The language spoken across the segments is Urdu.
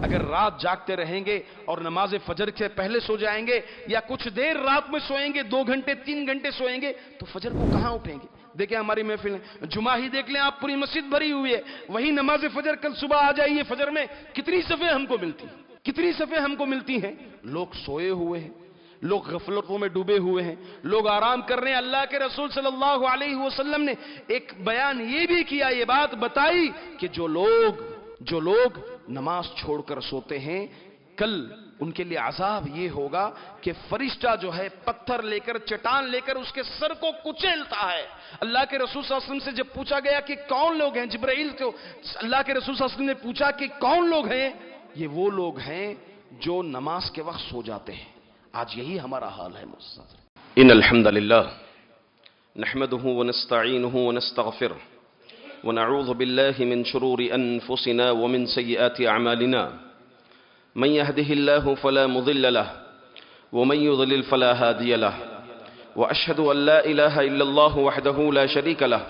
اگر رات جاگتے رہیں گے اور نماز فجر سے پہلے سو جائیں گے یا کچھ دیر رات میں سوئیں گے، 2 گھنٹے 3 گھنٹے سوئیں گے، تو فجر کو کہاں اٹھیں گے؟ دیکھیں ہماری محفل جمعہ ہی دیکھ لیں آپ، پوری مسجد بھری ہوئی ہے، وہی نماز فجر کل صبح آ جائیے فجر میں کتنی صفیں ہم کو ملتی ہیں، کتنی صفیں ہم کو ملتی ہیں۔ لوگ سوئے ہوئے ہیں، لوگ غفلتوں میں ڈوبے ہوئے ہیں، لوگ آرام کر رہے ہیں۔ اللہ کے رسول صلی اللہ علیہ وسلم نے ایک بیان یہ بھی کیا، یہ بات بتائی کہ جو لوگ نماز چھوڑ کر سوتے ہیں، کل ان کے لیے عذاب یہ ہوگا کہ فرشتہ جو ہے پتھر لے کر، چٹان لے کر اس کے سر کو کچلتا ہے۔ اللہ کے رسول صلی اللہ علیہ وسلم سے جب پوچھا گیا کہ کون لوگ ہیں، جبرائیل کو اللہ کے رسول صلی اللہ علیہ وسلم نے پوچھا کہ کون لوگ ہیں، یہ وہ لوگ ہیں جو نماز کے وقت سو جاتے ہیں۔ آج یہی ہمارا حال ہے۔ ان الحمد للہ نحمده ونستعینه ونستغفره ونعوذ باللہ من شرور انفسنا ومن سیئات اعمالنا من يهده الله فلا مضل له ومن يضلل فلا هادي له واشهد ان لا اله الا الله وحده لا شريك له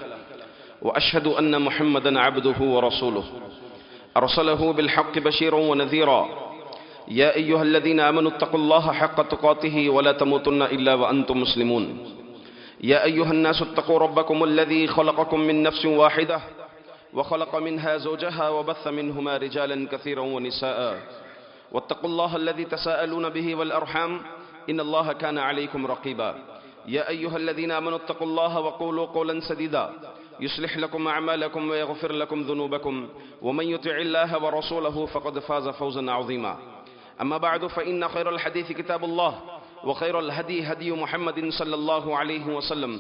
واشهد ان محمدا عبده ورسوله ارسله بالحق بشيرا ونذيرا يا أيها الذين آمنوا اتقوا الله حق تقاته ولا تموتن إلا وأنتم مسلمون يا أيها الناس اتقوا ربكم الذي خلقكم من نفس واحدة وخلق منها زوجها وبث منهما رجالا كثيرا ونساء واتقوا الله الذي تساءلون به والأرحام إن الله كان عليكم رقيبا يا أيها الذين آمنوا اتقوا الله وقولوا قولا سديدا يصلح لكم أعمالكم ويغفر لكم ذنوبكم ومن يطع الله ورسوله فقد فاز فوزا عظيما أما بعد فإن خير الحديث كتاب الله وخير الهدي هدي محمد صلى الله عليه وسلم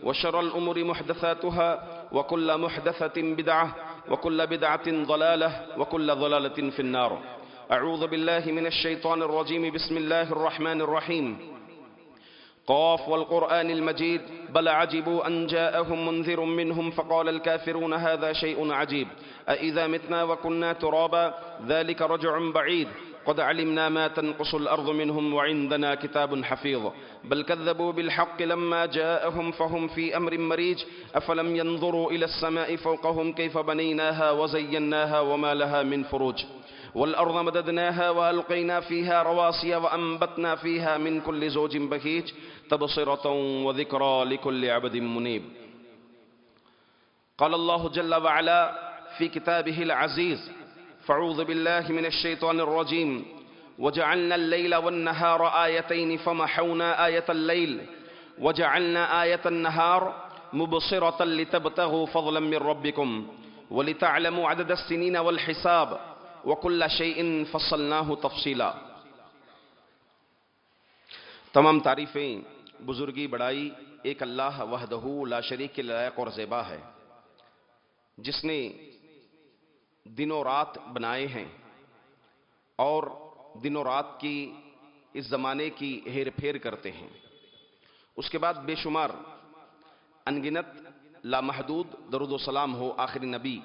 وشر الأمور محدثاتها وكل محدثة بدعة وكل بدعة ضلالة وكل ضلالة في النار أعوذ بالله من الشيطان الرجيم بسم الله الرحمن الرحيم قاف والقرآن المجيد بل عجبوا أن جاءهم منذر منهم فقال الكافرون هذا شيء عجيب أإذا متنا وكنا ترابا ذلك رجع بعيد قد علمنا ما تنقص الأرض منهم وعندنا كتاب حفيظ بل كذبوا بالحق لما جاءهم فهم في أمر مريج أفلم ينظروا إلى السماء فوقهم كيف بنيناها وزيناها وما لها من فروج والأرض مددناها وألقينا فيها رواسي وأنبتنا فيها من كل زوج بهيج تبصرة وذكرى لكل عبد منيب قال الله جل وعلا في كتابه العزيز فاعوذ بالله من الشيطان الرجيم وجعلنا الليل والنهار آيتين فمحونا آية الليل وجعلنا آية النهار مبصرة لتبتغوا فضلا من ربكم ولتعلموا عدد السنين والحساب وكل شيء فصلناه تفصيلا۔ تمام تعریفیں، بزرگی، بڑائی ایک اللہ وحدہ لا شریک کے لائق اور زیبا ہے، جس نے دن و رات بنائے ہیں اور دن و رات کی اس زمانے کی ہیر پھیر کرتے ہیں۔ اس کے بعد بے شمار انگنت لامحدود درود و سلام ہو آخری نبی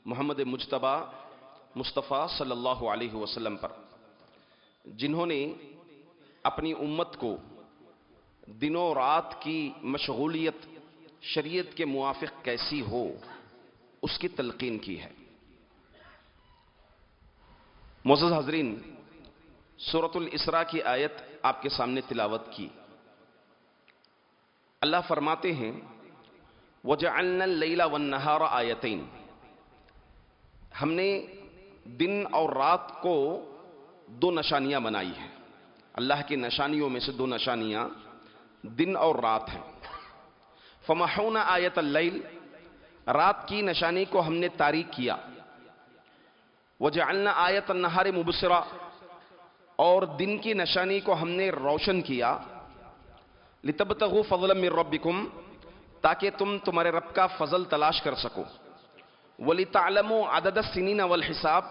محمد مجتبی مصطفیٰ صلی اللہ علیہ وسلم پر، جنہوں نے اپنی امت کو دن و رات کی مشغولیت شریعت کے موافق کیسی ہو اس کی تلقین کی ہے۔ معزز حاضرین، سورۃ الاسراء کی آیت آپ کے سامنے تلاوت کی۔ اللہ فرماتے ہیں وَجَعَلْنَا اللَّيْلَ وَالنَّهَارَ آیتین، ہم نے دن اور رات کو 2 نشانیاں بنائی ہیں۔ اللہ کی نشانیوں میں سے 2 نشانیاں دن اور رات ہیں۔ فَمَحَوْنَا آیَةَ اللَّيْلِ، رات کی نشانی کو ہم نے تاریک کیا۔ وَجَعَلْنَا آیَةَ النَّهَارِ مُبْصِرَةً، اور دن کی نشانی کو ہم نے روشن کیا۔ لِتَبْتَغُوا فَضْلًا مِّن رَبِّكُمْ، تاکہ تم تمہارے رب کا فضل تلاش کر سکو۔ وَلِتَعْلَمُوا عَدَدَ السِّنِينَ وَالْحِسَابَ،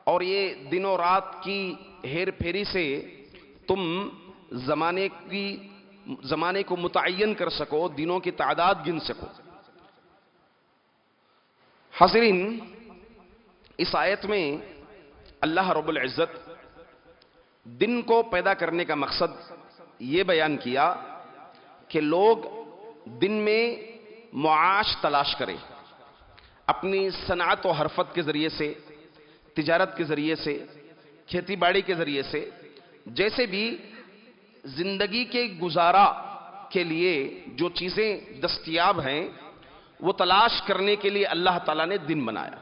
اور یہ دن و رات کی ہیر پھیری سے تم زمانے کو متعین کر سکو، دنوں کی تعداد گن سکو۔ حاضرین، اس آیت میں اللہ رب العزت دن کو پیدا کرنے کا مقصد یہ بیان کیا کہ لوگ دن میں معاش تلاش کریں اپنی صنعت و حرفت کے ذریعے سے، تجارت کے ذریعے سے، کھیتی باڑی کے ذریعے سے، جیسے بھی زندگی کے گزارا کے لیے جو چیزیں دستیاب ہیں وہ تلاش کرنے کے لیے اللہ تعالیٰ نے دن بنایا،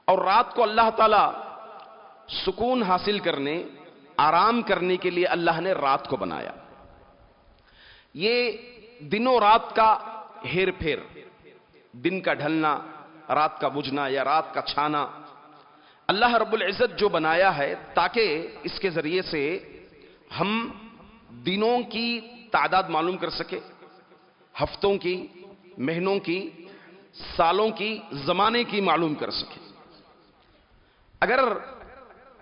اور رات کو اللہ تعالیٰ سکون حاصل کرنے، آرام کرنے کے لیے اللہ نے رات کو بنایا۔ یہ دن و رات کا ہیر پھیر، دن کا ڈھلنا، رات کا بجھنا یا رات کا چھانا، اللہ رب العزت جو بنایا ہے تاکہ اس کے ذریعے سے ہم دنوں کی تعداد معلوم کر سکے، ہفتوں کی، مہینوں کی، سالوں کی، زمانے کی معلوم کر سکے۔ اگر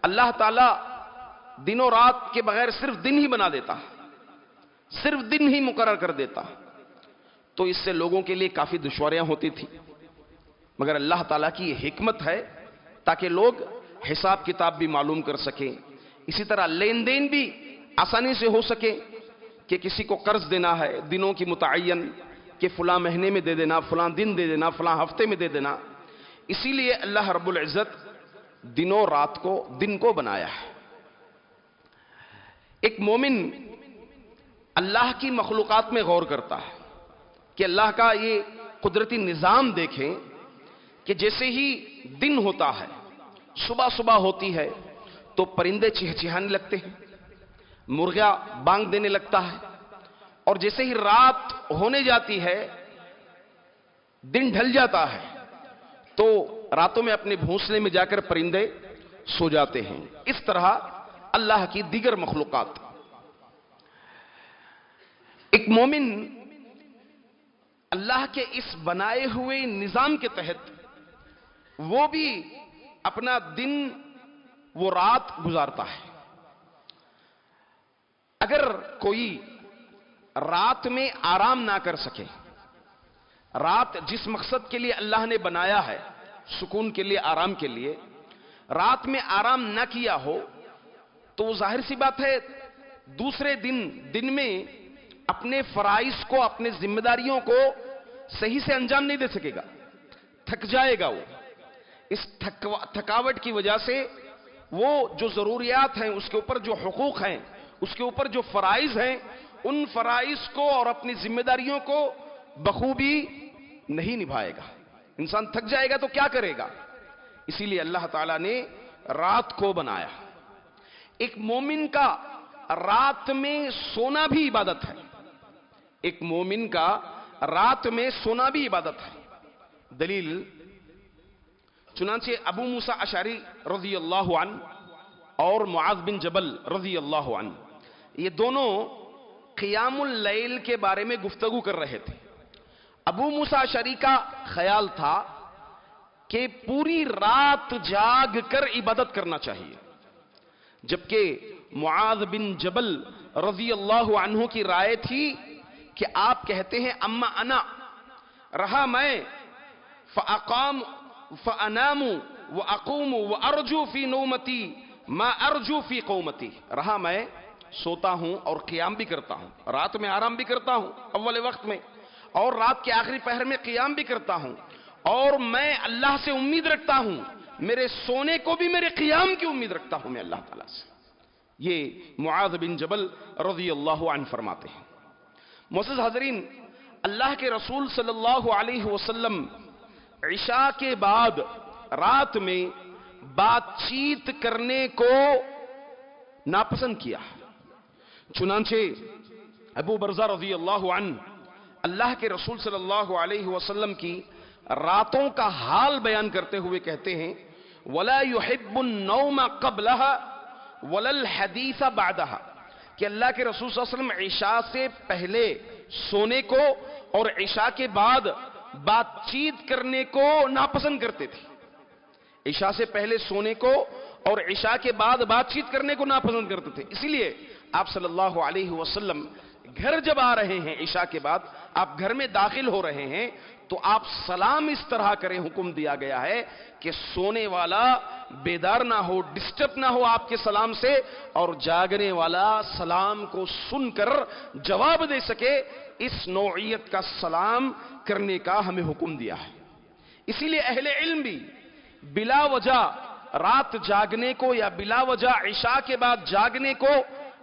اللہ تعالی دن و رات کے بغیر صرف دن ہی بنا دیتا، صرف دن ہی مقرر کر دیتا، تو اس سے لوگوں کے لیے کافی دشواریاں ہوتی تھی، مگر اللہ تعالیٰ کی یہ حکمت ہے تاکہ لوگ حساب کتاب بھی معلوم کر سکیں، اسی طرح لین دین بھی آسانی سے ہو سکے، کہ کسی کو قرض دینا ہے دنوں کی متعین، کہ فلاں مہینے میں دے دینا، فلاں دن دے دینا، فلاں ہفتے میں دے دینا۔ اسی لیے اللہ رب العزت دنوں رات کو، دن کو بنایا ہے۔ ایک مومن اللہ کی مخلوقات میں غور کرتا ہے کہ اللہ کا یہ قدرتی نظام دیکھیں کہ جیسے ہی دن ہوتا ہے، صبح صبح ہوتی ہے تو پرندے چہچہانے لگتے ہیں، مرغا بانگ دینے لگتا ہے، اور جیسے ہی رات ہونے جاتی ہے، دن ڈھل جاتا ہے، تو راتوں میں اپنے گھونسلے میں جا کر پرندے سو جاتے ہیں۔ اس طرح اللہ کی دیگر مخلوقات۔ ایک مومن اللہ کے اس بنائے ہوئے نظام کے تحت وہ بھی اپنا دن، وہ رات گزارتا ہے۔ اگر کوئی رات میں آرام نہ کر سکے، رات جس مقصد کے لیے اللہ نے بنایا ہے، سکون کے لیے، آرام کے لیے، رات میں آرام نہ کیا ہو، تو وہ ظاہر سی بات ہے دوسرے دن میں اپنے فرائض کو، اپنے ذمہ داریوں کو صحیح سے انجام نہیں دے سکے گا، تھک جائے گا۔ وہ اس تھکاوٹ کی وجہ سے وہ جو ضروریات ہیں، اس کے اوپر جو حقوق ہیں، اس کے اوپر جو فرائض ہیں، ان فرائض کو اور اپنی ذمہ داریوں کو بخوبی نہیں نبھائے گا۔ انسان تھک جائے گا تو کیا کرے گا؟ اسی لیے اللہ تعالیٰ نے رات کو بنایا۔ ایک مومن کا رات میں سونا بھی عبادت ہے، ایک مومن کا رات میں سونا بھی عبادت ہے۔ دلیل چنانچہ ابو موسیٰ اشعری رضی اللہ عنہ اور معاذ بن جبل رضی اللہ عنہ، یہ دونوں قیام اللیل کے بارے میں گفتگو کر رہے تھے۔ ابو موسیٰ اشعری کا خیال تھا کہ پوری رات جاگ کر عبادت کرنا چاہیے، جبکہ معاذ بن جبل رضی اللہ عنہ کی رائے تھی کہ آپ کہتے ہیں اما انا، رہا میں، فانام واقوم وارجو فی نومتی ما ارجو فی قومتی، رہا میں سوتا ہوں اور قیام بھی کرتا ہوں، رات میں آرام بھی کرتا ہوں اول وقت میں، اور رات کے آخری پہر میں قیام بھی کرتا ہوں، اور میں اللہ سے امید رکھتا ہوں، میرے سونے کو بھی میرے قیام کی امید رکھتا ہوں میں اللہ تعالیٰ سے۔ یہ معاذ بن جبل رضی اللہ عنہ فرماتے ہیں۔ معزز حاضرین، اللہ کے رسول صلی اللہ علیہ وسلم عشاء کے بعد رات میں بات چیت کرنے کو ناپسند کیا، چنانچہ ابو برزہ رضی اللہ عنہ اللہ کے رسول صلی اللہ علیہ وسلم کی راتوں کا حال بیان کرتے ہوئے کہتے ہیں وَلَا يُحِبُّ النَّوْمَ قَبْلَهَا وَلَا الْحَدِيثَ بَعْدَهَا، کہ اللہ کے رسول صلی اللہ علیہ وسلم عشاء سے پہلے سونے کو اور عشاء کے بعد بات چیت کرنے کو ناپسند کرتے تھے۔ عشاء سے پہلے سونے کو اور عشاء کے بعد بات چیت کرنے کو ناپسند کرتے تھے۔ اسی لیے آپ صلی اللہ علیہ وسلم گھر جب آ رہے ہیں عشاء کے بعد، آپ گھر میں داخل ہو رہے ہیں تو آپ سلام اس طرح کریں، حکم دیا گیا ہے کہ سونے والا بیدار نہ ہو، ڈسٹرب نہ ہو آپ کے سلام سے، اور جاگنے والا سلام کو سن کر جواب دے سکے، اس نوعیت کا سلام کرنے کا ہمیں حکم دیا ہے۔ اسی لیے اہل علم بھی بلا وجہ رات جاگنے کو یا بلا وجہ عشاء کے بعد جاگنے کو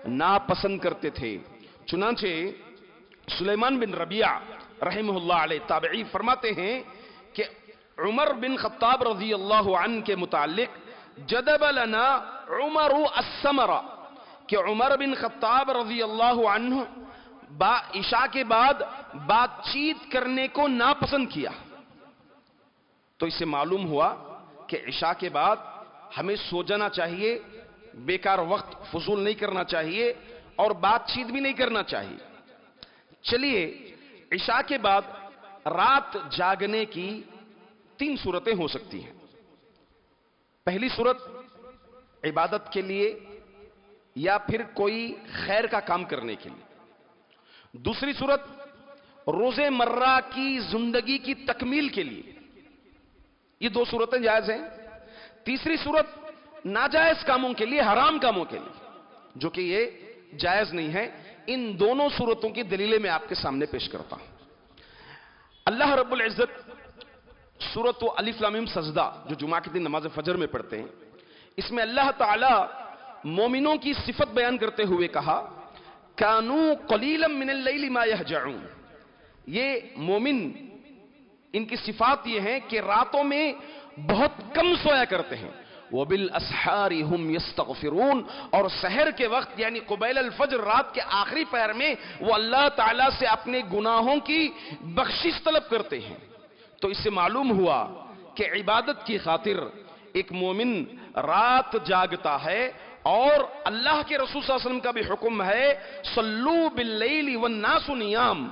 ناپسند کرتے تھے. چنانچہ سلیمان بن ربیعہ رحمہ اللہ علیہ تابعی فرماتے ہیں کہ عمر بن خطاب رضی اللہ عنہ کے متعلق جدب لنا عمر السمرہ کہ عمر بن خطاب رضی اللہ عنہ عشاء کے بعد بات چیت کرنے کو ناپسند کیا. تو اس سے معلوم ہوا کہ عشاء کے بعد ہمیں سو جانا چاہیے, بیکار وقت فضول نہیں کرنا چاہیے اور بات چیت بھی نہیں کرنا چاہیے. چلیے, عشاء کے بعد رات جاگنے کی 3 صورتیں ہو سکتی ہیں. پہلی صورت عبادت کے لیے یا پھر کوئی خیر کا کام کرنے کے لیے. دوسری صورت روز مرہ کی زندگی کی تکمیل کے لیے. یہ 2 صورتیں جائز ہیں. تیسری صورت ناجائز کاموں کے لیے, حرام کاموں کے لیے, جو کہ یہ جائز نہیں ہے. ان دونوں صورتوں کی دلیلیں میں آپ کے سامنے پیش کرتا ہوں. اللہ رب العزت سورۃ الف لام میم سجدہ جو جمعہ کے دن نماز فجر میں پڑھتے ہیں, اس میں اللہ تعالی مومنوں کی صفت بیان کرتے ہوئے کہا کانوا قلیلا من اللیل ما یہجعون. یہ مومن, ان کی صفات یہ ہیں کہ راتوں میں بہت کم سویا کرتے ہیں. وبالاسحار هم یستغفرون, اور سحر کے وقت یعنی قبیل الفجر رات کے آخری پہر میں وہ اللہ تعالیٰ سے اپنے گناہوں کی بخشش طلب کرتے ہیں. تو اس سے معلوم ہوا کہ عبادت کی خاطر ایک مومن رات جاگتا ہے, اور اللہ کے رسول صلی اللہ علیہ وسلم کا بھی حکم ہے صلو باللیل والناس نیام,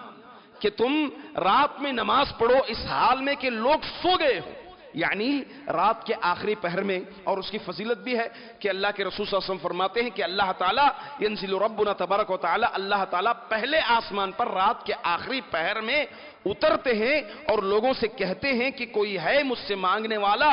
کہ تم رات میں نماز پڑھو اس حال میں کہ لوگ سو گئے ہو, یعنی رات کے آخری پہر میں. اور اس کی فضیلت بھی ہے کہ اللہ کے رسول صلی اللہ علیہ وسلم فرماتے ہیں کہ اللہ تعالیٰ ینزل ربنا تبارک و تعالی, اللہ تعالیٰ پہلے آسمان پر رات کے آخری پہر میں اترتے ہیں اور لوگوں سے کہتے ہیں کہ کوئی ہے مجھ سے مانگنے والا.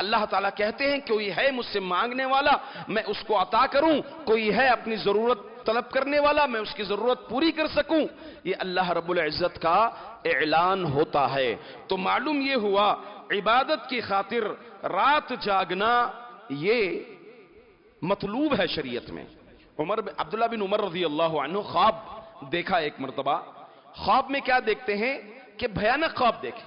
اللہ تعالیٰ کہتے ہیں کوئی ہے مجھ سے مانگنے والا, میں اس کو عطا کروں. کوئی ہے اپنی ضرورت طلب کرنے والا, میں اس کی ضرورت پوری کر سکوں. یہ اللہ رب العزت کا اعلان ہوتا ہے. تو معلوم یہ ہوا عبادت کی خاطر رات جاگنا یہ مطلوب ہے شریعت میں. عبداللہ بن عمر رضی اللہ عنہ خواب دیکھا ایک مرتبہ. خواب میں کیا دیکھتے ہیں کہ بھیانک خواب دیکھے.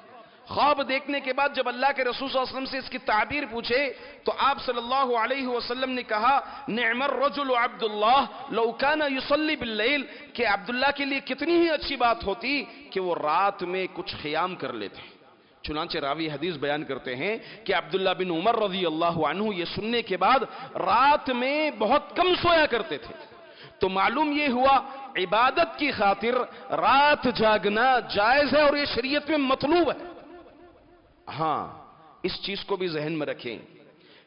خواب دیکھنے کے بعد جب اللہ کے رسول صلی اللہ علیہ وسلم سے اس کی تعبیر پوچھے تو آپ صلی اللہ علیہ وسلم نے کہا نعم الرجل عبداللہ لو کان یصلی باللیل, کہ عبداللہ کے لیے کتنی ہی اچھی بات ہوتی کہ وہ رات میں کچھ قیام کر لیتے. چنانچہ راوی حدیث بیان کرتے ہیں کہ عبداللہ بن عمر رضی اللہ عنہ یہ سننے کے بعد رات میں بہت کم سویا کرتے تھے. تو معلوم یہ ہوا عبادت کی خاطر رات جاگنا جائز ہے اور یہ شریعت میں مطلوب ہے. ہاں, اس چیز کو بھی ذہن میں رکھیں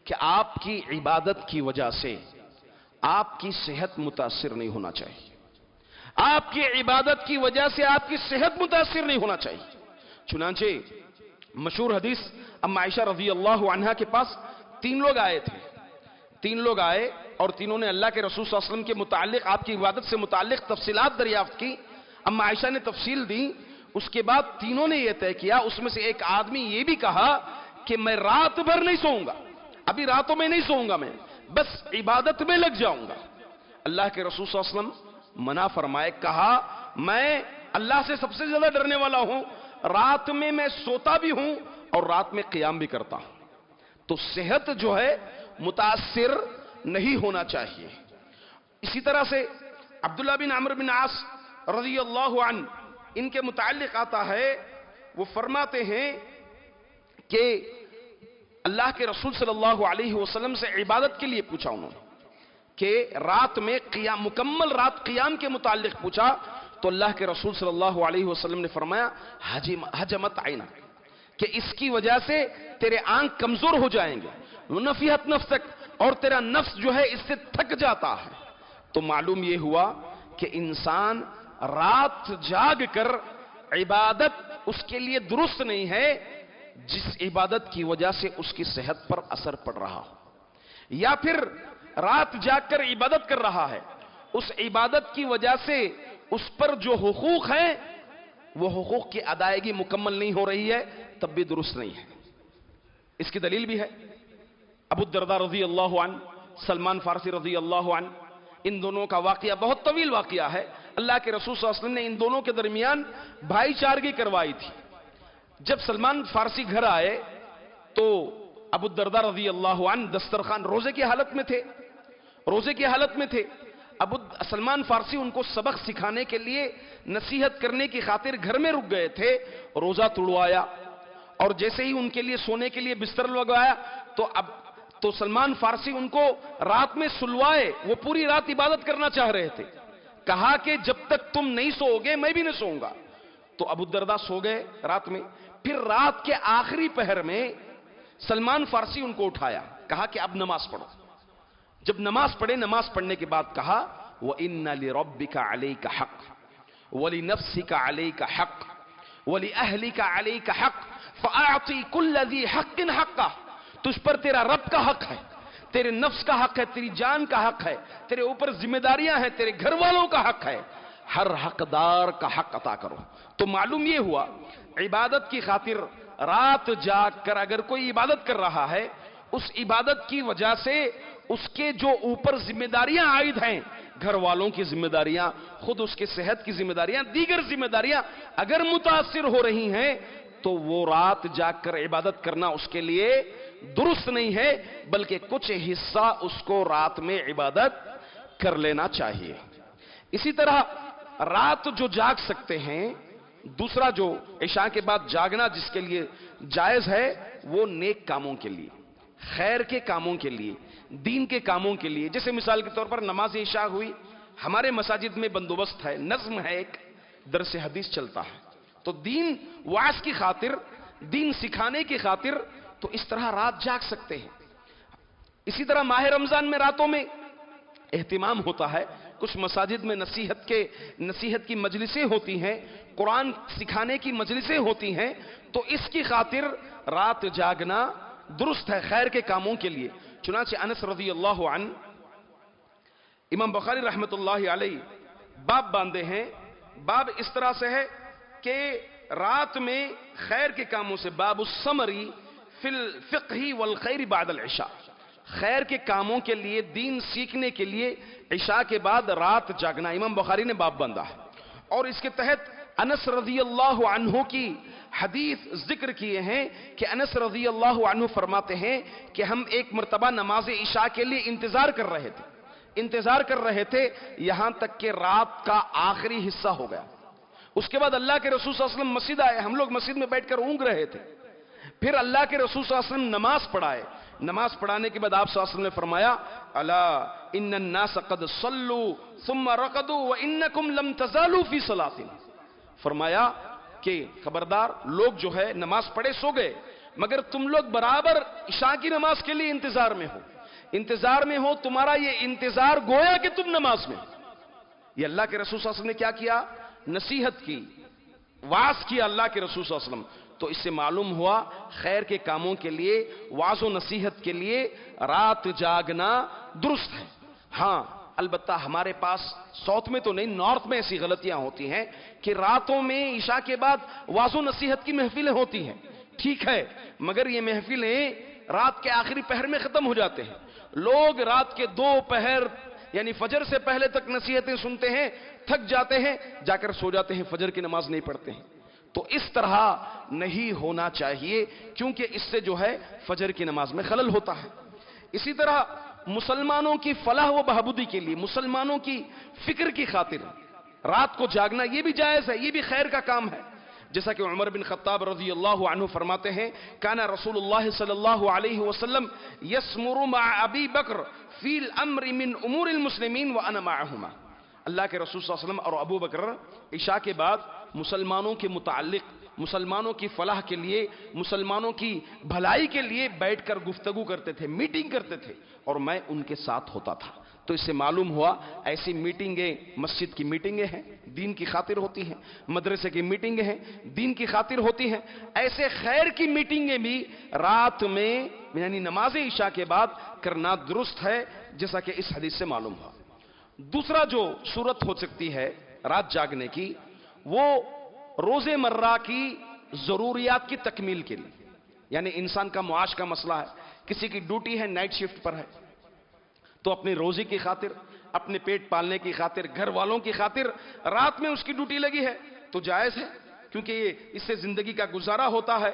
کہ آپ کی عبادت کی وجہ سے آپ کی صحت متاثر نہیں ہونا چاہیے. آپ کی عبادت کی وجہ سے آپ کی صحت متاثر نہیں ہونا چاہیے. چنانچہ مشہور حدیث ام عائشہ رضی اللہ عنہا کے پاس 3 لوگ آئے تھے. 3 لوگ آئے اور تینوں نے اللہ کے رسول صلی اللہ علیہ وسلم کے متعلق, آپ کی عبادت سے متعلق تفصیلات دریافت کی. ام عائشہ نے تفصیل دی. اس کے بعد تینوں نے یہ طے کیا, اس میں سے ایک آدمی یہ بھی کہا کہ میں رات بھر نہیں سوؤں گا, ابھی راتوں میں نہیں سوؤں گا, میں بس عبادت میں لگ جاؤں گا. اللہ کے رسول صلی اللہ علیہ وسلم منع فرمائے, کہا میں اللہ سے سب سے زیادہ ڈرنے والا ہوں, رات میں سوتا بھی ہوں اور رات میں قیام بھی کرتا ہوں. تو صحت جو ہے متاثر نہیں ہونا چاہیے. اسی طرح سے عبداللہ بن عمرو بن عاص رضی اللہ عنہ, ان کے متعلق آتا ہے, وہ فرماتے ہیں کہ اللہ کے رسول صلی اللہ علیہ وسلم سے عبادت کے لیے پوچھا انہوں نے کہ رات میں قیام, مکمل رات قیام کے متعلق پوچھا تو اللہ کے رسول صلی اللہ علیہ وسلم نے فرمایا حجمت عینک, کہ اس کی وجہ سے تیرے آنکھ کمزور ہو جائیں گے, نفیحت نفسک, اور تیرا نفس جو ہے اس سے تھک جاتا ہے. تو معلوم یہ ہوا کہ انسان رات جاگ کر عبادت اس کے لیے درست نہیں ہے جس عبادت کی وجہ سے اس کی صحت پر اثر پڑ رہا ہو, یا پھر رات جاگ کر عبادت کر رہا ہے, اس عبادت کی وجہ سے اس پر جو حقوق ہیں وہ حقوق کی ادائیگی مکمل نہیں ہو رہی ہے, تب بھی درست نہیں ہے. اس کی دلیل بھی ہے ابو الدرداء رضی اللہ عنہ، سلمان فارسی رضی اللہ عنہ، ان دونوں کا واقعہ بہت طویل واقعہ ہے. اللہ کے رسول صلی اللہ علیہ وسلم نے ان دونوں کے درمیان بھائی چارگی کروائی تھی. جب سلمان فارسی گھر آئے تو ابو الدرداء رضی اللہ عنہ دسترخوان روزے کی حالت میں تھے. سلمان فارسی ان کو سبق سکھانے کے لیے، نصیحت کرنے کی خاطر گھر میں رک گئے تھے. روزہ توڑوایا اور جیسے ہی ان کے لیے سونے کے لیے بستر لگوایا تو سلمان فارسی ان کو رات میں سلوائے. وہ پوری رات عبادت کرنا چاہ رہے تھے. کہا کہ جب تک تم نہیں سو گے میں بھی نہیں سوؤں گا. تو ابو الدرداء سو گئے رات میں. پھر رات کے آخری پہر میں سلمان فارسی ان کو اٹھایا، کہا کہ اب نماز پڑھو. جب نماز پڑھے، نماز پڑھنے کے بعد کہا وَإِنَّ لِرَبِّكَ عَلَيْكَ حَقٌّ وَلِنَفْسِكَ عَلَيْكَ حَقٌّ وَلِأَهْلِكَ عَلَيْكَ حَقٌّ فَأَعْطِ كُلَّ ذِي حَقٍّ حَقَّهُ. تجھ پر تیرا رب کا حق ہے، تیرے نفس کا حق ہے، تیری جان کا حق ہے، تیرے اوپر ذمہ داریاں ہیں، تیرے گھر والوں کا حق ہے. ہر حقدار کا حق عطا کرو. تو معلوم یہ ہوا عبادت کی خاطر رات جاگ کر اگر کوئی عبادت کر رہا ہے، اس عبادت کی وجہ سے اس کے جو اوپر ذمہ داریاں عائد ہیں، گھر والوں کی ذمہ داریاں، خود اس کے صحت کی ذمہ داریاں، دیگر ذمہ داریاں اگر متاثر ہو رہی ہیں تو وہ رات جاگ کر عبادت کرنا اس کے لیے درست نہیں ہے، بلکہ کچھ حصہ اس کو رات میں عبادت کر لینا چاہیے. اسی طرح رات جو جاگ سکتے ہیں، دوسرا جو عشاء کے بعد جاگنا جس کے لیے جائز ہے، وہ نیک کاموں کے لیے، خیر کے کاموں کے لیے، دین کے کاموں کے لیے. جیسے مثال کے طور پر نماز عشاء ہوئی، ہمارے مساجد میں بندوبست ہے، نظم ہے، ایک درس حدیث چلتا ہے. تو دین واعظ کی خاطر، دین سکھانے کی خاطر تو اس طرح رات جاگ سکتے ہیں. اسی طرح ماہ رمضان میں راتوں میں اہتمام ہوتا ہے. کچھ مساجد میں نصیحت کی مجلسیں ہوتی ہیں، قرآن سکھانے کی مجلسیں ہوتی ہیں. تو اس کی خاطر رات جاگنا درست ہے خیر کے کاموں کے لیے. چنانچہ انس رضی اللہ عنہ، امام بخاری رحمت اللہ علیہ باب باندھے ہیں. باب اس طرح سے ہے کہ رات میں خیر کے کاموں سے، باب السمری فی الفقہ والخیر بعد العشاء، خیر کے کاموں کے لیے، دین سیکھنے کے لیے عشاء کے بعد رات جاگنا. امام بخاری نے باب باندھا ہے اور اس کے تحت انس رضی اللہ عنہ کی حدیث ذکر کیے ہیں کہ انس رضی اللہ عنہ فرماتے ہیں کہ ہم ایک مرتبہ نماز عشاء کے لیے انتظار کر رہے تھے یہاں تک کہ رات کا آخری حصہ ہو گیا. اس کے بعد اللہ کے رسول صلی اللہ علیہ وسلم مسجد آئے. ہم لوگ مسجد میں بیٹھ کر اونگ رہے تھے. پھر اللہ کے رسول صلی اللہ علیہ وسلم نماز پڑھائے. نماز پڑھانے کے بعد آپ صلی اللہ علیہ وسلم نے فرمایا الا ان الناس قد صلوا ثم رقدوا وانکم لم تزالوا فی صلاۃ. فرمایا کہ خبردار، لوگ جو ہے نماز پڑھے سو گئے، مگر تم لوگ برابر عشاء کی نماز کے لیے انتظار میں ہو. تمہارا یہ انتظار گویا کہ تم نماز میں. یہ اللہ کے رسول صلی اللہ علیہ وسلم نے کیا کیا؟ نصیحت کی، وعظ کیا اللہ کے رسول صلی اللہ علیہ وسلم. تو اس سے معلوم ہوا خیر کے کاموں کے لیے، وعظ و نصیحت کے لیے رات جاگنا درست ہے. ہاں البتہ ہمارے پاس ساؤتھ میں تو نہیں، نارتھ میں ایسی غلطیاں ہوتی ہیں کہ راتوں میں عشاء کے بعد وعظ و نصیحت کی محفلیں ہوتی ہیں. ٹھیک ہے، مگر یہ محفلیں رات کے آخری پہر میں ختم ہو جاتے ہیں. لوگ رات کے 2 پہر یعنی فجر سے پہلے تک نصیحتیں سنتے ہیں، تھک جاتے ہیں، جا کر سو جاتے ہیں، فجر کی نماز نہیں پڑھتے ہیں. تو اس طرح نہیں ہونا چاہیے، کیونکہ اس سے جو ہے فجر کی نماز میں خلل ہوتا ہے. اسی طرح مسلمانوں کی فلاح و بہبودی کے لیے، مسلمانوں کی فکر کی خاطر رات کو جاگنا یہ بھی جائز ہے، یہ بھی خیر کا کام ہے. جیسا کہ عمر بن خطاب رضی اللہ عنہ فرماتے ہیں کان رسول اللہ صلی اللہ علیہ وسلم یسمر مع ابی بکر فی الامر من امور المسلمین وانا معہما. اللہ کے رسول صلی اللہ علیہ وسلم اور ابو بکر عشاء کے بعد مسلمانوں کے متعلق، مسلمانوں کی فلاح کے لیے، مسلمانوں کی بھلائی کے لیے بیٹھ کر گفتگو کرتے تھے، میٹنگ کرتے تھے، اور میں ان کے ساتھ ہوتا تھا. تو اس سے معلوم ہوا ایسی میٹنگیں مسجد کی میٹنگیں ہیں، دین کی خاطر ہوتی ہیں، مدرسے کی میٹنگیں ہیں، دین کی خاطر ہوتی ہیں. ایسے خیر کی میٹنگیں بھی رات میں یعنی نماز عشاء کے بعد کرنا درست ہے، جیسا کہ اس حدیث سے معلوم ہوا. دوسرا جو صورت ہو سکتی ہے رات جاگنے کی، وہ روز مرہ کی ضروریات کی تکمیل کے لیے. یعنی انسان کا معاش کا مسئلہ ہے، کسی کی ڈیوٹی ہے نائٹ شفٹ پر ہے، تو اپنی روزی کی خاطر، اپنے پیٹ پالنے کی خاطر، گھر والوں کی خاطر رات میں اس کی ڈیوٹی لگی ہے تو جائز ہے، کیونکہ یہ اس سے زندگی کا گزارا ہوتا ہے۔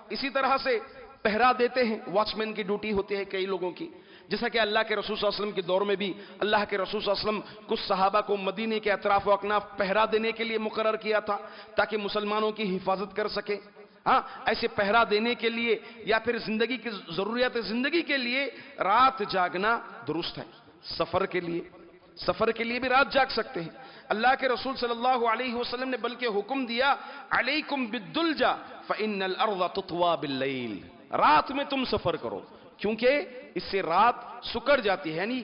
اسی طرح سے پہرا دیتے ہیں، واچ مین کی ڈیوٹی ہوتی ہے کئی لوگوں کی، جیسا کہ اللہ کے رسول صلی اللہ علیہ وسلم کے دور میں بھی اللہ کے رسول صلی اللہ علیہ وسلم کچھ صحابہ کو مدینے کے اطراف و اکناف پہرا دینے کے لیے مقرر کیا تھا تاکہ مسلمانوں کی حفاظت کر سکے۔ ہاں، ایسے پہرا دینے کے لیے یا پھر زندگی کی ضروریات زندگی کے لیے رات جاگنا درست ہے۔ سفر کے لیے بھی رات جاگ سکتے ہیں۔ اللہ کے رسول صلی اللہ علیہ وسلم نے بلکہ حکم دیا، علیکم بالدلجہ فإن الارض تطوى باللیل، رات میں تم سفر کرو، کیونکہ اس سے رات سکڑ جاتی ہے، یعنی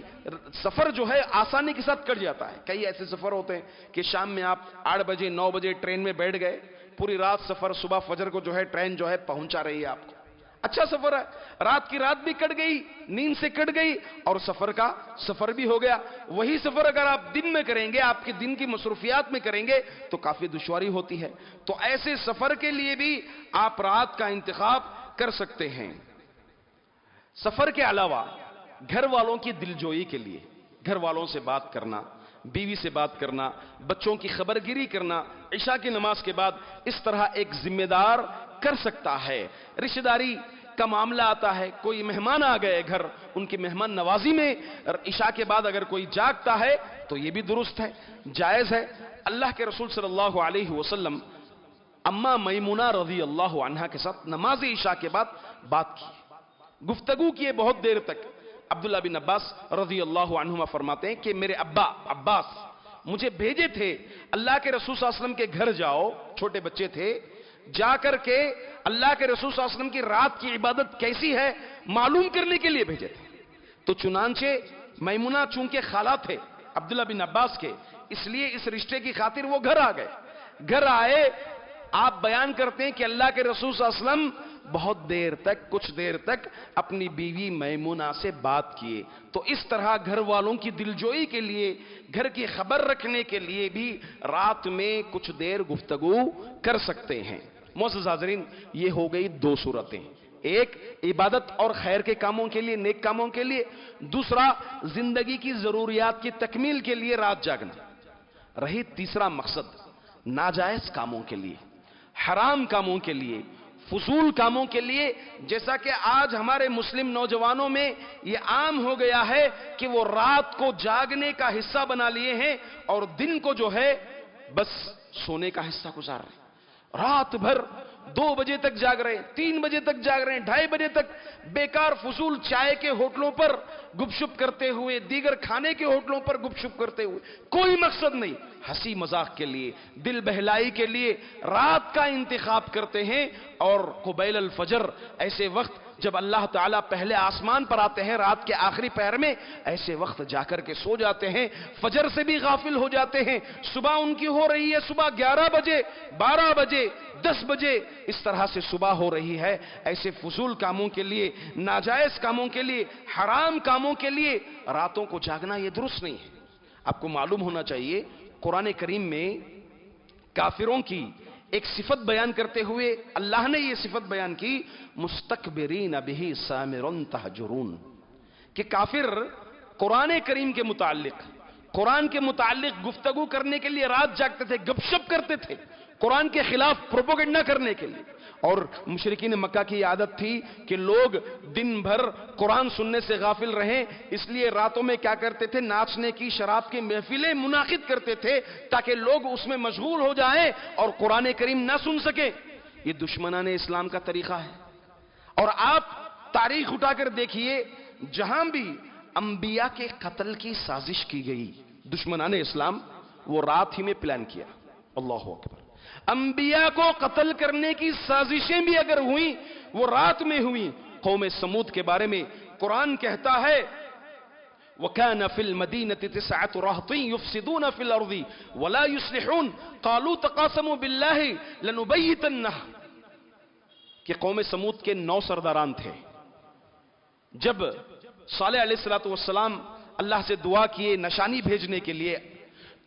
سفر جو ہے آسانی کے ساتھ کٹ جاتا ہے۔ کئی ایسے سفر ہوتے ہیں کہ شام میں آپ 8 بجے 9 بجے ٹرین میں بیٹھ گئے، پوری رات سفر، صبح فجر کو جو ہے ٹرین جو ہے پہنچا رہی ہے آپ کو، اچھا سفر ہے، رات کی رات بھی کٹ گئی، نیند سے کٹ گئی اور سفر کا سفر بھی ہو گیا۔ وہی سفر اگر آپ دن میں کریں گے، آپ کے دن کی مصروفیات میں کریں گے تو کافی دشواری ہوتی ہے، تو ایسے سفر کے لیے بھی آپ رات کا انتخاب کر سکتے ہیں۔ سفر کے علاوہ گھر والوں کی دلجوئی کے لیے، گھر والوں سے بات کرنا، بیوی سے بات کرنا، بچوں کی خبر گیری کرنا، عشاء کی نماز کے بعد اس طرح ایک ذمہ دار کر سکتا ہے۔ رشتہ داری کا معاملہ آتا ہے، کوئی مہمان آ گئے گھر، ان کی مہمان نوازی میں عشاء کے بعد اگر کوئی جاگتا ہے تو یہ بھی درست ہے، جائز ہے۔ اللہ کے رسول صلی اللہ علیہ وسلم اما میمونہ رضی اللہ عنہا کے ساتھ نماز عشاء کے بعد بات کی، گفتگو کیے بہت دیر تک۔ عبداللہ بن عباس رضی اللہ عنہما فرماتے ہیں کہ میرے ابا عباس مجھے بھیجے تھے، اللہ کے رسول صلی اللہ علیہ وسلم کے گھر جاؤ، چھوٹے بچے تھے، جا کر کے اللہ کے رسول صلی اللہ علیہ وسلم کی رات کی عبادت کیسی ہے معلوم کرنے کے لیے بھیجے تھے۔ تو چنانچہ میمونہ چونکہ خالہ تھے عبداللہ بن عباس کے، اس لیے اس رشتے کی خاطر وہ گھر آ گئے۔ گھر آئے، آپ بیان کرتے ہیں کہ اللہ کے رسول صلی اللہ علیہ وسلم بہت دیر تک، کچھ دیر تک اپنی بیوی میمونہ سے بات کیے۔ تو اس طرح گھر والوں کی دلجوئی کے لیے، گھر کی خبر رکھنے کے لیے بھی رات میں کچھ دیر گفتگو کر سکتے ہیں۔ معزز حاضرین، یہ ہو گئی 2 صورتیں، ایک عبادت اور خیر کے کاموں کے لیے، نیک کاموں کے لیے، دوسرا زندگی کی ضروریات کی تکمیل کے لیے رات جاگنا۔ رہی تیسرا مقصد، ناجائز کاموں کے لیے، حرام کاموں کے لیے، فضول کاموں کے لیے، جیسا کہ آج ہمارے مسلم نوجوانوں میں یہ عام ہو گیا ہے کہ وہ رات کو جاگنے کا حصہ بنا لیے ہیں اور دن کو جو ہے بس سونے کا حصہ گزار رہے ہیں۔ رات بھر 2 بجے تک جاگ رہے ہیں، 3 بجے تک جاگ رہے ہیں، 2:30 بجے تک بیکار فضول چائے کے ہوٹلوں پر گپ شپ کرتے ہوئے، دیگر کھانے کے ہوٹلوں پر گپ شپ کرتے ہوئے، کوئی مقصد نہیں، ہنسی مذاق کے لیے، دل بہلائی کے لیے رات کا انتخاب کرتے ہیں۔ اور قبیل الفجر، ایسے وقت جب اللہ تعالیٰ پہلے آسمان پر آتے ہیں رات کے آخری پہر میں، ایسے وقت جا کر کے سو جاتے ہیں، فجر سے بھی غافل ہو جاتے ہیں۔ صبح ان کی ہو رہی ہے، صبح 11 بجے، 12 بجے، 10 بجے، اس طرح سے صبح ہو رہی ہے۔ ایسے فضول کاموں کے لیے، ناجائز کاموں کے لیے، حرام کاموں کے لیے راتوں کو جاگنا یہ درست نہیں ہے۔ آپ کو معلوم ہونا چاہیے، قرآن کریم میں کافروں کی ایک صفت بیان کرتے ہوئے اللہ نے یہ صفت بیان کی، مستکبرین بہ سامرن تہجرون، کہ کافر قرآن کریم کے متعلق، قرآن کے متعلق گفتگو کرنے کے لیے رات جاگتے تھے، گپ شپ کرتے تھے، قرآن کے خلاف پروپیگنڈا کرنے کے لیے۔ اور مشرکین مکہ کی عادت تھی کہ لوگ دن بھر قرآن سننے سے غافل رہیں، اس لیے راتوں میں کیا کرتے تھے، ناچنے کی، شراب کی محفلیں منعقد کرتے تھے تاکہ لوگ اس میں مشغول ہو جائیں اور قرآن کریم نہ سن سکیں۔ یہ دشمنان اسلام کا طریقہ ہے۔ اور آپ تاریخ اٹھا کر دیکھیے، جہاں بھی انبیاء کے قتل کی سازش کی گئی، دشمنان اسلام وہ رات ہی میں پلان کیا۔ اللہ اکبر۔ انبیاء کو قتل کرنے کی سازشیں بھی اگر ہوئیں وہ رات میں ہوئیں۔ قوم سمود کے بارے میں قرآن کہتا ہے، وَكَانَ فِي الْمَدِينَةِ 9 رَهْطٍ يُفْسِدُونَ فِي الْأَرْضِ وَلَا يُصْلِحُونَ قَالُوا تَقَاسَمُوا بِاللَّهِ لَنُبَيِّتَنَّهُ، کہ قوم سمود کے 9 سرداران تھے۔ جب صالح علیہ السلام اللہ سے دعا کیے نشانی بھیجنے کے لیے،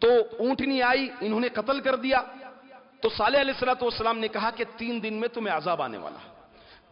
تو اونٹنی آئی، انہوں نے قتل کر دیا۔ تو صالح علیہ السلام نے کہا کہ 3 دن میں تمہیں عذاب آنے والا ہے،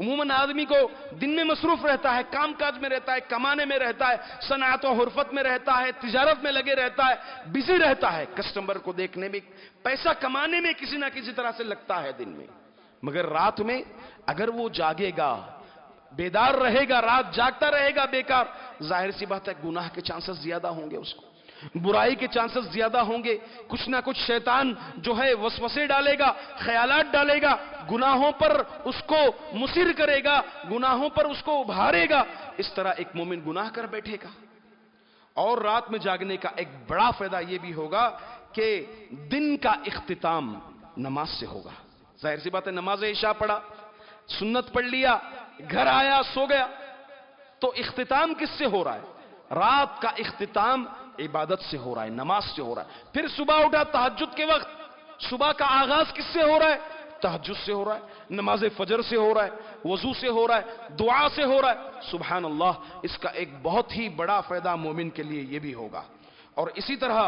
عموماً آدمی کو دن میں مصروف رہتا ہے، کام کاج میں رہتا ہے، کمانے میں رہتا ہے، صنعت و حرفت میں رہتا ہے، تجارت میں لگے رہتا ہے، بزی رہتا ہے، کسٹمر کو دیکھنے میں، پیسہ کمانے میں کسی نہ کسی طرح سے لگتا ہے دن میں. مگر رات میں اگر وہ جاگے گا، بیدار رہے گا، رات جاگتا رہے گا بیکار، ظاہر سی بات ہے گناہ کے چانسز زیادہ ہوں گے، اس کو برائی کے چانسز زیادہ ہوں گے، کچھ نہ کچھ شیطان جو ہے وسوسے ڈالے گا، خیالات ڈالے گا، گناہوں پر اس کو مصر کرے گا، گناہوں پر اس کو ابھارے گا. اس طرح ایک مومن گناہ کر بیٹھے گا. اور رات میں جاگنے کا ایک بڑا فائدہ یہ بھی ہوگا کہ دن کا اختتام نماز سے ہوگا. ظاہر سی بات ہے نماز عشاء پڑھا، سنت پڑھ لیا، گھر آیا، سو گیا، تو اختتام کس سے ہو رہا ہے؟ رات کا اختتام عبادت سے ہو رہا ہے، نماز سے ہو رہا ہے. پھر صبح اٹھا تہجد کے وقت، صبح کا آغاز کس سے ہو رہا ہے؟ تہجد سے ہو رہا ہے، نماز فجر سے ہو رہا ہے، وضو سے ہو رہا ہے، دعا سے ہو رہا ہے. سبحان اللہ، اس کا ایک بہت ہی بڑا فائدہ مومن کے لیے یہ بھی ہوگا. اور اسی طرح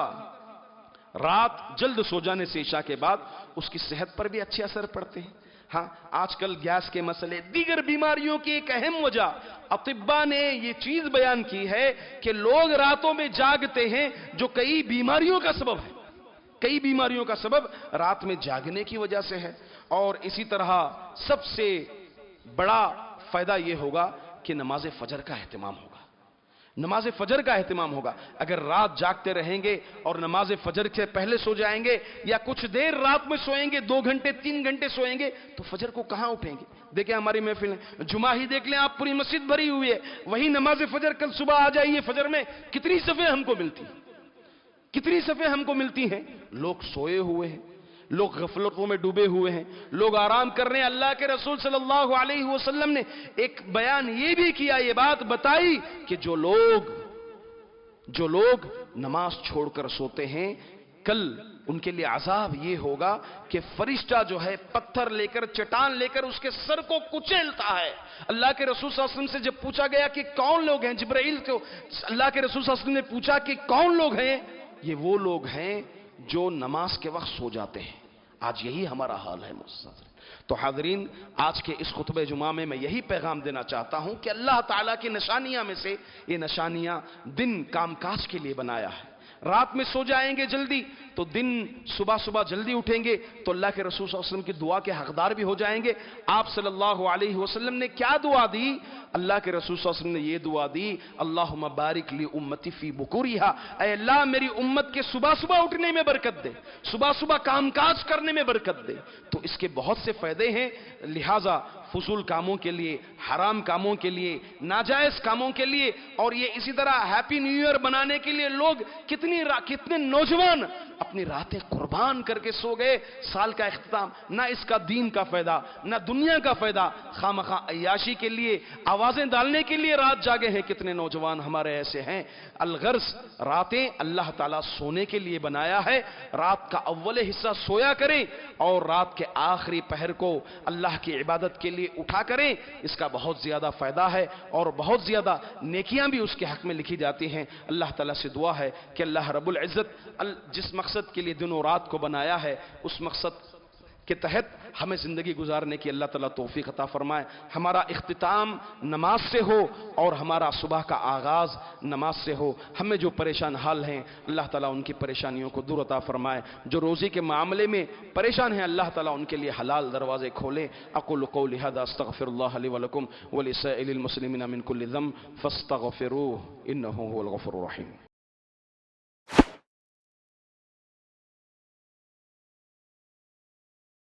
رات جلد سو جانے سے عشاء کے بعد اس کی صحت پر بھی اچھے اثر پڑتے ہیں. ہاں، آج کل گیس کے مسئلے، دیگر بیماریوں کی ایک اہم وجہ اطباء نے یہ چیز بیان کی ہے کہ لوگ راتوں میں جاگتے ہیں، جو کئی بیماریوں کا سبب ہے. کئی بیماریوں کا سبب رات میں جاگنے کی وجہ سے ہے. اور اسی طرح سب سے بڑا فائدہ یہ ہوگا کہ نماز فجر کا اہتمام ہوگا. نماز فجر کا اہتمام ہوگا. اگر رات جاگتے رہیں گے اور نماز فجر سے پہلے سو جائیں گے یا کچھ دیر رات میں سوئیں گے، 2 گھنٹے 3 گھنٹے سوئیں گے، تو فجر کو کہاں اٹھیں گے؟ دیکھیں ہماری محفل ہے، جمعہ ہی دیکھ لیں آپ، پوری مسجد بھری ہوئی ہے. وہی نماز فجر کل صبح آ جائیے، فجر میں کتنی صفیں ہم کو ملتی ہیں، کتنی صفیں ہم کو ملتی ہیں. لوگ سوئے ہوئے ہیں، لوگ غفلتوں میں ڈوبے ہوئے ہیں، لوگ آرام کر رہے ہیں. اللہ کے رسول صلی اللہ علیہ وسلم نے ایک بیان یہ بھی کیا، یہ بات بتائی کہ جو لوگ نماز چھوڑ کر سوتے ہیں، کل ان کے لیے عذاب یہ ہوگا کہ فرشتہ جو ہے پتھر لے کر، چٹان لے کر اس کے سر کو کچلتا ہے. اللہ کے رسول صلی اللہ علیہ وسلم سے جب پوچھا گیا کہ کون لوگ ہیں، جبرائیل کو اللہ کے رسول صلی اللہ علیہ وسلم نے پوچھا کہ کون لوگ ہیں؟ یہ وہ لوگ ہیں جو نماز کے وقت سو جاتے ہیں. آج یہی ہمارا حال ہے مستقبل. تو حاضرین، آج کے اس خطبہ جمعہ میں یہی پیغام دینا چاہتا ہوں کہ اللہ تعالیٰ کی نشانیاں میں سے یہ نشانیاں دن کام کاج کے لیے بنایا ہے. رات میں سو جائیں گے جلدی تو دن صبح جلدی اٹھیں گے تو اللہ کے رسول صلی اللہ علیہ وسلم کی دعا کے حقدار بھی ہو جائیں گے. آپ صلی اللہ علیہ وسلم نے کیا دعا دی؟ اللہ کے رسول صلی اللہ علیہ وسلم نے یہ دعا دی، اللہم بارک لی امتی فی بکوریہا، اے اللہ میری امت کے صبح اٹھنے میں برکت دے، صبح کام کاج کرنے میں برکت دے. تو اس کے بہت سے فائدے ہیں. لہٰذا فضول کاموں کے لیے، حرام کاموں کے لیے، ناجائز کاموں کے لیے، اور یہ اسی طرح ہیپی نیو ایئر بنانے کے لیے لوگ کتنے نوجوان اپنی راتیں قربان کر کے سو گئے. سال کا اختتام، نہ اس کا دین کا فائدہ نہ دنیا کا فائدہ، خامخواہ عیاشی کے لیے، آوازیں ڈالنے کے لیے رات جاگے ہیں. کتنے نوجوان ہمارے ایسے ہیں. الغرض راتیں اللہ تعالیٰ سونے کے لیے بنایا ہے. رات کا اول حصہ سویا کریں اور رات کے آخری پہر کو اللہ کی عبادت کے لیے اٹھا کریں. اس کا بہت زیادہ فائدہ ہے اور بہت زیادہ نیکیاں بھی اس کے حق میں لکھی جاتی ہیں. اللہ تعالیٰ سے دعا ہے کہ اللہ رب العزت جس مقصد کے لیے دن و رات کو بنایا ہے، اس مقصد کے تحت ہمیں زندگی گزارنے کی اللہ تعالیٰ توفیق عطا فرمائے. ہمارا اختتام نماز سے ہو اور ہمارا صبح کا آغاز نماز سے ہو. ہمیں جو پریشان حال ہیں اللہ تعالیٰ ان کی پریشانیوں کو دور عطا فرمائے. جو روزی کے معاملے میں پریشان ہیں اللہ تعالیٰ ان کے لیے حلال دروازے کھولے. اقول قولی ھذا استغفر اللہ لی ولکم ولسائر المسلمین من کل ذنب فاستغفروہ انہ هو الغفور الرحیم.